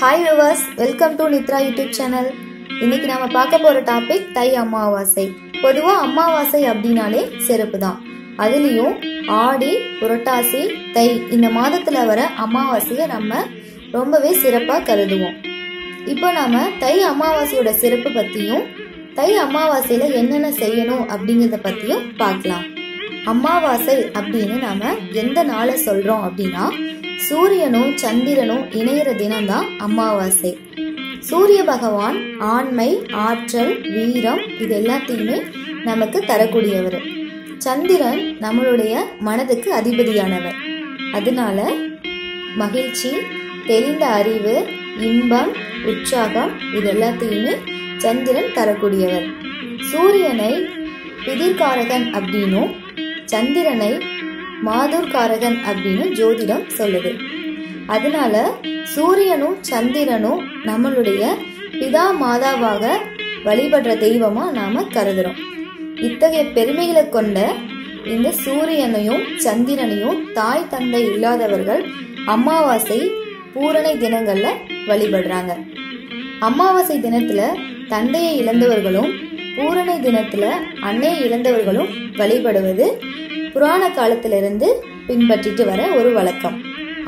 Hi viewers, welcome to Nitra YouTube channel. இன்னைக்கு நாம பார்க்க போற டாபிக் தை அமாவாசை. பொதுவா அமாவாசை அப்படினாலே சிறப்பு தான். அதுலயும் ஆடி, புரட்டாசி, தை இந்த மாதத்துல வர அமாவாசையை நம்ம ரொம்பவே சிறப்பா கருதுவோம். இப்போ நாம தை அமாவாசையோட சிறப்பு பத்தியும் தை அமாவாசையில என்னென்ன செய்யணும் அப்படிங்கறத பத்தியும் பார்க்கலாம். அமாவாசை அப்படின்னு நாம எந்த நாளை சொல்றோம் அப்படின்னா சூரியனும் சந்திரனும் இணையிற தினம்தான் அமாவாசை. சூரிய பகவான் ஆண்மை, ஆற்றல், வீரம் இது எல்லாத்தையுமே நமக்கு தரக்கூடியவர். சந்திரன் நம்மளுடைய மனதுக்கு அதிபதியானவர். அதனால மகிழ்ச்சி, தெளிந்த அறிவு, இன்பம், உற்சாகம் இது எல்லாத்தையுமே சந்திரன் தரக்கூடியவர். சூரியனை பிதிர்காரகன் அப்படின்னும் சந்திரனை மாதுர்காரகன் அப்படின்னு ஜோதிடம் சொல்லுது. அதனால சூரியனும் சந்திரனும் நம்மளுடைய பிதா மாதாவாக வழிபடுற தெய்வமா நாம கருதுறோம். இத்தகைய பெருமைகளை கொண்ட இந்த சூரியனையும் சந்திரனையும் தாய் தந்தை இல்லாதவர்கள் அமாவாசை பூரணை தினங்கள்ல வழிபடுறாங்க. அமாவாசை தினத்துல தந்தையை இழந்தவர்களும் பூரணை தினத்துல அன்னையை இழந்தவர்களும் வழிபடுவது புராண காலத்திலிருந்து பின்பற்றிட்டு வர ஒரு வழக்கம்.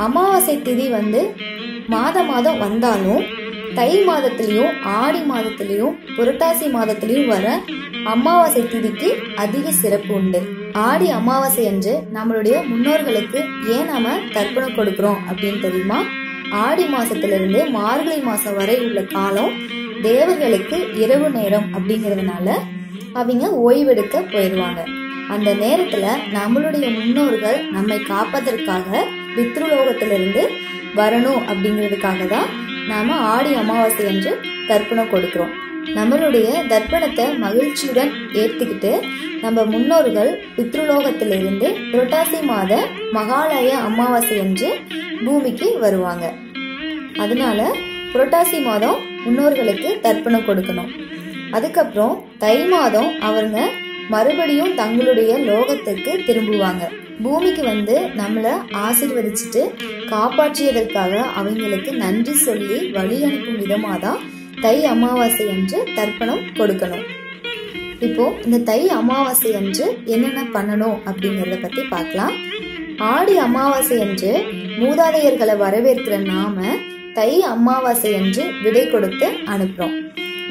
அமாவாசை திதி மாதம் வந்தாலும் தை மாதத்திலையும் ஆடி மாதத்திலையும் புரட்டாசி மாதத்திலையும் வர அமாவாசை திதிக்கு அதிக சிறப்பு உண்டு. ஆடி அமாவாசை அன்று நம்மளுடைய முன்னோர்களுக்கு ஏன் நாம தர்ப்பணம் கொடுக்கிறோம் அப்படின்னு தெரியுமா? ஆடி மாசத்திலிருந்து மார்கழி மாசம் வரை உள்ள காலம் தேவர்களுக்கு இரவு நேரம் அப்படிங்கறதுனால அவங்க ஓய்வெடுக்க போயிடுவாங்க. அந்த நேரத்துல நம்மளுடைய முன்னோர்கள் நம்மை காப்பதற்காக பித்ருலோகத்திலிருந்து வரணும் அப்படிங்கிறதுக்காக தான் நாம ஆடி அமாவாசை என்று தர்ப்பணம் கொடுக்கிறோம். நம்மளுடைய தர்ப்பணத்தை மகிழ்ச்சியுடன் ஏற்றுக்கிட்டு நம்ம முன்னோர்கள் பித்ருலோகத்திலிருந்து புரட்டாசி மாத மகாலய அமாவாசை என்று பூமிக்கு வருவாங்க. அதனால புரட்டாசி மாதம் முன்னோர்களுக்கு தர்ப்பணம் கொடுக்கணும். அதுக்கப்புறம் தை மாதம் அவங்க மறுபடியும் தங்களுடைய லோகத்துக்கு திரும்புவாங்க. பூமிக்கு நம்மள ஆசீர்வதிச்சுட்டு காப்பாற்றியதற்காக அவங்களுக்கு நன்றி சொல்லி வழி அனுப்பும் விதமாதான் தை அமாவாசை அன்று தர்ப்பணம் கொடுக்கணும். இப்போ இந்த தை அமாவாசை அன்று என்னென்ன பண்ணணும் அப்படிங்கறத பத்தி பார்க்கலாம். ஆடி அமாவாசை அன்று மூதாதையர்களை வரவேற்கிற நாம தை அமாவாசை அன்று விடை கொடுத்து அனுப்புறோம்.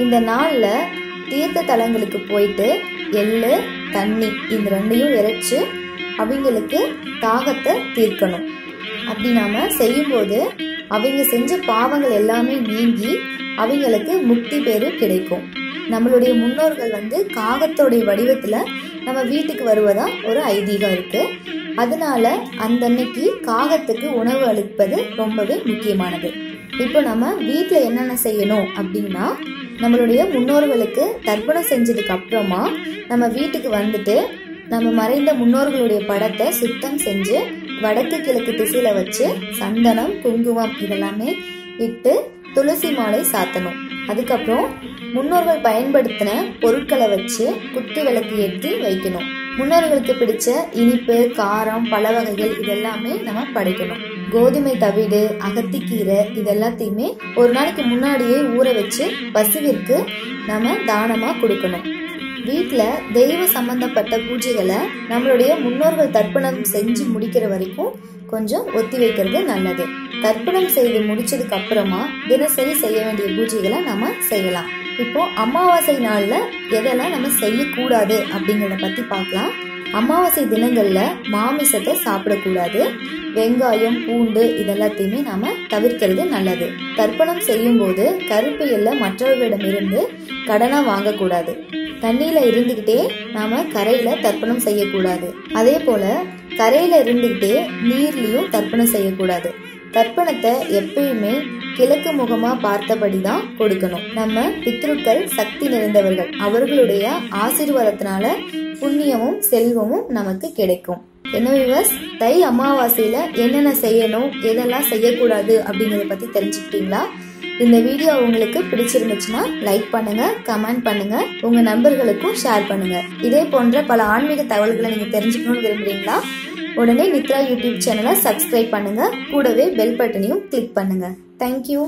இந்த நாள்ல தீர்த்த தலங்களுக்கு போயிட்டு எள்ளு, தண்ணி இந்த ரெண்டையும் இறைச்சு அவங்களுக்கு தாகத்தை தீர்க்கணும். அப்படி நாம செய்யும் போது அவங்க செஞ்ச பாவங்கள் எல்லாமே நீங்கி அவங்களுக்கு முக்தி பேரு கிடைக்கும். நம்மளுடைய முன்னோர்கள் காகத்தோடைய வடிவத்துல நம்ம வீட்டுக்கு வருவதா ஒரு ஐதீகம் இருக்கு. அதனால அந்த அன்னைக்கு காகத்துக்கு உணவு அளிப்பது ரொம்பவே முக்கியமானது. இப்போ நம்ம வீட்டுல என்னென்ன செய்யணும் அப்படின்னா, நம்மளுடைய முன்னோர்களுக்கு தர்ப்பணம் செஞ்சதுக்கு அப்புறமா நம்ம வீட்டுக்கு நம்ம மறைந்த முன்னோர்களுடைய படத்தை சுத்தம் செஞ்சு வடக்கு கிழக்கு திசையில வச்சு சந்தனம், குங்குமம் இதெல்லாமே இட்டு துளசி மாலை சாத்தணும். அதுக்கப்புறம் முன்னோர்கள் பயன்படுத்தின பொருட்களை வச்சு குத்து விளக்கு ஏற்றி வைக்கணும். முன்னோர்களுக்கு பிடிச்ச இனிப்பு, காரம், பல வகைகள் இதெல்லாமே நம்ம படைக்கணும். கோதுமை தவிடு, அகத்திக்கீரை இதெல்லாத்தையுமே ஒரு நாளைக்கு முன்னாடியே ஊற வச்சு பசுவிற்கு நம்ம தானமா கொடுக்கணும். வீட்டுல தெய்வ சம்பந்தப்பட்ட பூஜைகளை நம்மளுடைய முன்னோர்கள் தர்ப்பணம் செஞ்சு முடிக்கிற வரைக்கும் கொஞ்சம் ஒத்தி வைக்கிறது நல்லது. தர்ப்பணம் செய்து முடிச்சதுக்கு அப்புறமா தினசரி செய்ய வேண்டிய பூஜைகளை நம்ம செய்யலாம். இப்போ அமாவாசை நாள்ல எதெல்லாம் நம்ம செய்யக்கூடாது அப்படிங்கறத பத்தி பார்க்கலாம். அமாவாசை தினங்கள்ல மாமிசத்தை சாப்பிடக்கூடாது. வெங்காயம், பூண்டு இதெல்லாத்தையுமே நாம தவிர்க்கிறது நல்லது. தர்ப்பணம் செய்யும் போது கருப்பு எல்லை மற்றவர்களிடமிருந்து கடனா வாங்கக்கூடாது. தண்ணியில இருந்துகிட்டே நாம கரையில தர்ப்பணம் செய்யக்கூடாது. அதே போல கரையில இருந்துகிட்டே நீர்லயும் தர்ப்பணம் செய்யக்கூடாது. தர்ப்பணத்தை எப்பயுமே கிழக்கு முகமா பார்த்தபடிதான் கொடுக்கணும். நம்ம பித்ருக்கள் சக்தி நிறைந்தவர்கள். அவர்களுடைய ஆசீர்வாதத்தினால புண்ணியமும் செல்வமும் நமக்கு கிடைக்கும். என்ன வியூவர்ஸ், தை அமாவாசையில என்னென்ன செய்யணும், எதெல்லாம் செய்யக்கூடாது அப்படிங்கறத பத்தி தெரிஞ்சுக்கிட்டீங்களா? இந்த வீடியோ உங்களுக்கு பிடிச்சிருந்துச்சுன்னா லைக் பண்ணுங்க, கமெண்ட் பண்ணுங்க, உங்க நண்பர்களுக்கும் ஷேர் பண்ணுங்க. இதே போன்ற பல ஆன்மீக தகவல்களை நீங்க தெரிஞ்சுக்கணும்னு விரும்புறீங்களா? உடனே நித்ரா யூடியூப் சேனலை சப்ஸ்கிரைப் பண்ணுங்க. கூடவே பெல் பட்டனையும் கிளிக் பண்ணுங்க. தேங்க்யூ.